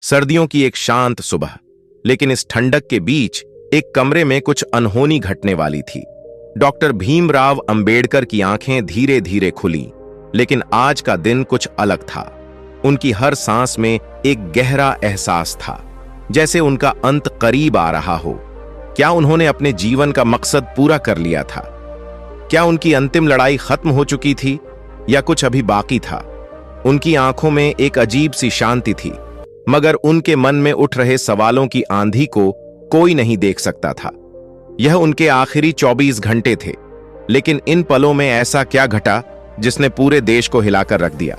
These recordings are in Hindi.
सर्दियों की एक शांत सुबह, लेकिन इस ठंडक के बीच एक कमरे में कुछ अनहोनी घटने वाली थी। डॉक्टर भीमराव अंबेडकर की आंखें धीरे धीरे खुली, लेकिन आज का दिन कुछ अलग था। उनकी हर सांस में एक गहरा एहसास था, जैसे उनका अंत करीब आ रहा हो। क्या उन्होंने अपने जीवन का मकसद पूरा कर लिया था? क्या उनकी अंतिम लड़ाई खत्म हो चुकी थी या कुछ अभी बाकी था? उनकी आंखों में एक अजीब सी शांति थी, मगर उनके मन में उठ रहे सवालों की आंधी को कोई नहीं देख सकता था। यह उनके आखिरी 24 घंटे थे, लेकिन इन पलों में ऐसा क्या घटा जिसने पूरे देश को हिलाकर रख दिया?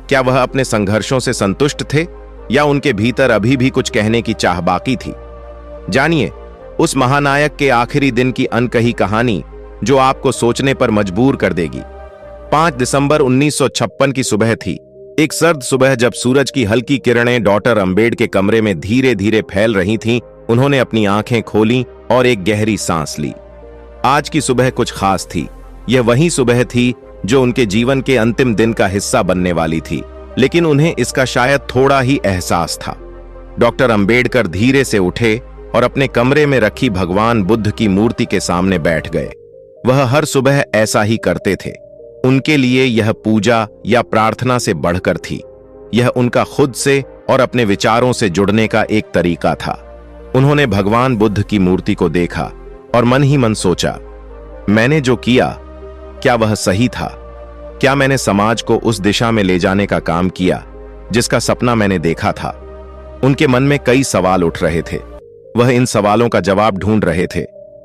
क्या वह अपने संघर्षों से संतुष्ट थे या उनके भीतर अभी भी कुछ कहने की चाह बाकी थी? जानिए उस महानायक के आखिरी दिन की अनकही कहानी, जो आपको सोचने पर मजबूर कर देगी। 5 दिसंबर 1956 की सुबह थी। एक सर्द सुबह, जब सूरज की हल्की किरणें डॉक्टर अंबेडकर के कमरे में धीरे धीरे फैल रही थीं। उन्होंने अपनी आंखें खोलीं और एक गहरी सांस ली। आज की सुबह कुछ खास थी। यह वही सुबह थी जो उनके जीवन के अंतिम दिन का हिस्सा बनने वाली थी, लेकिन उन्हें इसका शायद थोड़ा ही एहसास था। डॉक्टर अंबेडकर धीरे से उठे और अपने कमरे में रखी भगवान बुद्ध की मूर्ति के सामने बैठ गए। वह हर सुबह ऐसा ही करते थे। उनके लिए यह पूजा या प्रार्थना से बढ़कर थी। यह उनका खुद से और अपने विचारों से जुड़ने का एक तरीका था। उन्होंने भगवान बुद्ध की मूर्ति को देखा और मन ही मन सोचा, मैंने जो किया, क्या वह सही था? क्या मैंने समाज को उस दिशा में ले जाने का काम किया जिसका सपना मैंने देखा था? उनके मन में कई सवाल उठ रहे थे। वह इन सवालों का जवाब ढूंढ रहे थे,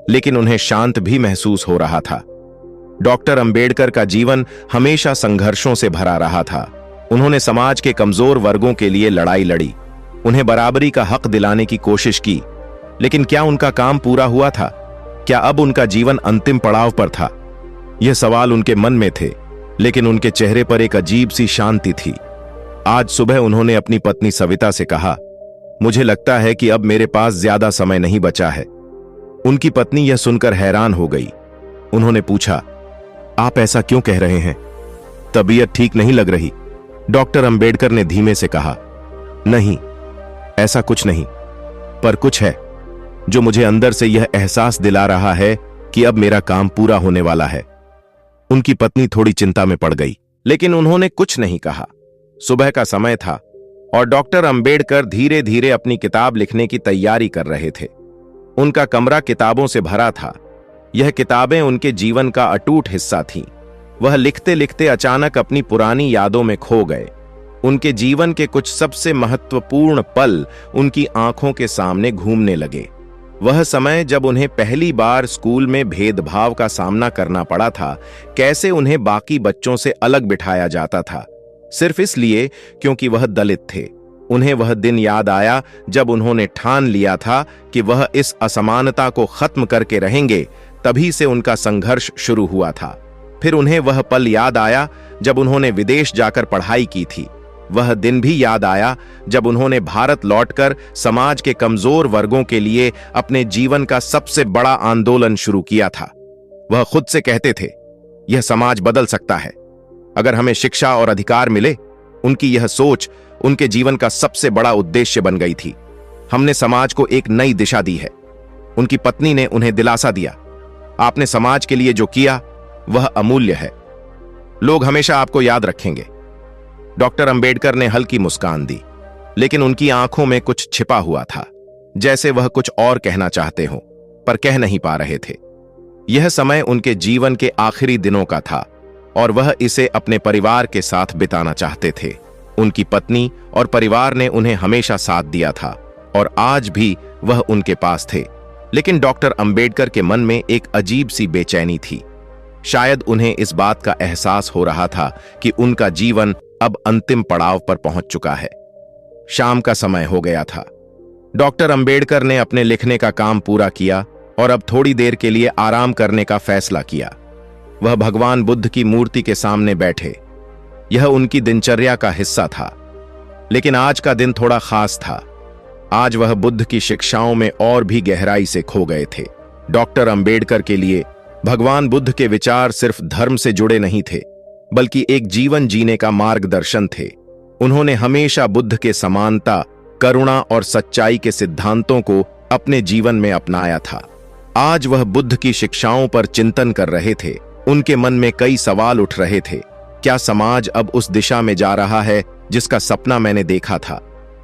लेकिन उन्हें शांत भी महसूस हो रहा था। डॉक्टर अंबेडकर का जीवन हमेशा संघर्षों से भरा रहा था। उन्होंने समाज के कमजोर वर्गों के लिए लड़ाई लड़ी, उन्हें बराबरी का हक दिलाने की कोशिश की। लेकिन क्या उनका काम पूरा हुआ था? क्या अब उनका जीवन अंतिम पड़ाव पर था? यह सवाल उनके मन में थे, लेकिन उनके चेहरे पर एक अजीब सी शांति थी। आज सुबह उन्होंने अपनी पत्नी सविता से कहा, मुझे लगता है कि अब मेरे पास ज्यादा समय नहीं बचा है। उनकी पत्नी यह सुनकर हैरान हो गई। उन्होंने पूछा, आप ऐसा क्यों कह रहे हैं? तबीयत ठीक नहीं लग रही? डॉक्टर अंबेडकर ने धीमे से कहा, नहीं, ऐसा कुछ नहीं, पर कुछ है जो मुझे अंदर से यह एहसास दिला रहा है कि अब मेरा काम पूरा होने वाला है। उनकी पत्नी थोड़ी चिंता में पड़ गई, लेकिन उन्होंने कुछ नहीं कहा। सुबह का समय था और डॉक्टर अंबेडकर धीरे धीरे अपनी किताब लिखने की तैयारी कर रहे थे। उनका कमरा किताबों से भरा था। यह किताबें उनके जीवन का अटूट हिस्सा थीं। वह लिखते लिखते अचानक अपनी पुरानी यादों में खो गए। उनके जीवन के कुछ सबसे महत्वपूर्ण पल उनकी आंखों के सामने घूमने लगे। वह समय जब उन्हें पहली बार स्कूल में भेदभाव का सामना करना पड़ा था। कैसे उन्हें बाकी बच्चों से अलग बिठाया जाता था, सिर्फ इसलिए क्योंकि वह दलित थे। उन्हें वह दिन याद आया जब उन्होंने ठान लिया था कि वह इस असमानता को खत्म करके रहेंगे। तभी से उनका संघर्ष शुरू हुआ था। फिर उन्हें वह पल याद आया जब उन्होंने विदेश जाकर पढ़ाई की थी। वह दिन भी याद आया जब उन्होंने भारत लौटकर समाज के कमजोर वर्गों के लिए अपने जीवन का सबसे बड़ा आंदोलन शुरू किया था। वह खुद से कहते थे, यह समाज बदल सकता है अगर हमें शिक्षा और अधिकार मिले। उनकी यह सोच उनके जीवन का सबसे बड़ा उद्देश्य बन गई थी। हमने समाज को एक नई दिशा दी है। उनकी पत्नी ने उन्हें दिलासा दिया, आपने समाज के लिए जो किया वह अमूल्य है। लोग हमेशा आपको याद रखेंगे। डॉक्टर अंबेडकर ने हल्की मुस्कान दी, लेकिन उनकी आंखों में कुछ छिपा हुआ था, जैसे वह कुछ और कहना चाहते हो पर कह नहीं पा रहे थे। यह समय उनके जीवन के आखिरी दिनों का था और वह इसे अपने परिवार के साथ बिताना चाहते थे। उनकी पत्नी और परिवार ने उन्हें हमेशा साथ दिया था और आज भी वह उनके पास थे। लेकिन डॉक्टर अंबेडकर के मन में एक अजीब सी बेचैनी थी। शायद उन्हें इस बात का एहसास हो रहा था कि उनका जीवन अब अंतिम पड़ाव पर पहुंच चुका है। शाम का समय हो गया था। डॉक्टर अंबेडकर ने अपने लिखने का काम पूरा किया और अब थोड़ी देर के लिए आराम करने का फैसला किया। वह भगवान बुद्ध की मूर्ति के सामने बैठे। यह उनकी दिनचर्या का हिस्सा था, लेकिन आज का दिन थोड़ा खास था। आज वह बुद्ध की शिक्षाओं में और भी गहराई से खो गए थे। डॉक्टर अंबेडकर के लिए भगवान बुद्ध के विचार सिर्फ धर्म से जुड़े नहीं थे, बल्कि एक जीवन जीने का मार्गदर्शन थे। उन्होंने हमेशा बुद्ध के समानता, करुणा और सच्चाई के सिद्धांतों को अपने जीवन में अपनाया था। आज वह बुद्ध की शिक्षाओं पर चिंतन कर रहे थे। उनके मन में कई सवाल उठ रहे थे। क्या समाज अब उस दिशा में जा रहा है जिसका सपना मैंने देखा था?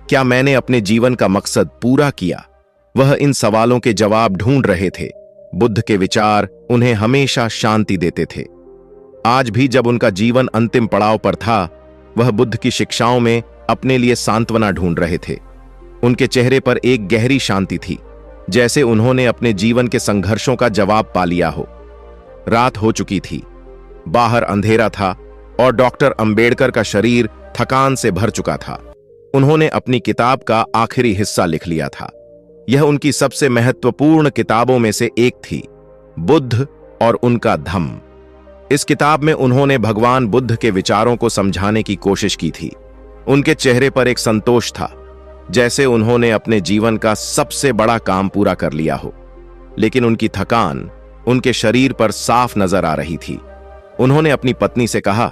क्या मैंने अपने जीवन का मकसद पूरा किया? वह इन सवालों के जवाब ढूंढ रहे थे। बुद्ध के विचार उन्हें हमेशा शांति देते थे। आज भी जब उनका जीवन अंतिम पड़ाव पर था, वह बुद्ध की शिक्षाओं में अपने लिए सांत्वना ढूंढ रहे थे। उनके चेहरे पर एक गहरी शांति थी, जैसे उन्होंने अपने जीवन के संघर्षों का जवाब पा लिया हो। रात हो चुकी थी, बाहर अंधेरा था और डॉक्टर अंबेडकर का शरीर थकान से भर चुका था। उन्होंने अपनी किताब का आखिरी हिस्सा लिख लिया था। यह उनकी सबसे महत्वपूर्ण किताबों में से एक थी, बुद्ध और उनका धम्म। इस किताब में उन्होंने भगवान बुद्ध के विचारों को समझाने की कोशिश की थी। उनके चेहरे पर एक संतोष था, जैसे उन्होंने अपने जीवन का सबसे बड़ा काम पूरा कर लिया हो। लेकिन उनकी थकान उनके शरीर पर साफ नजर आ रही थी। उन्होंने अपनी पत्नी से कहा,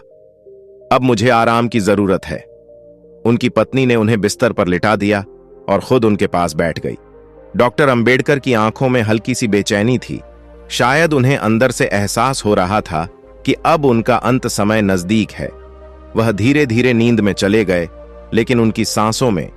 अब मुझे आराम की जरूरत है। उनकी पत्नी ने उन्हें बिस्तर पर लिटा दिया और खुद उनके पास बैठ गई। डॉक्टर अंबेडकर की आंखों में हल्की सी बेचैनी थी। शायद उन्हें अंदर से एहसास हो रहा था कि अब उनका अंत समय नजदीक है। वह धीरे धीरे नींद में चले गए, लेकिन उनकी सांसों में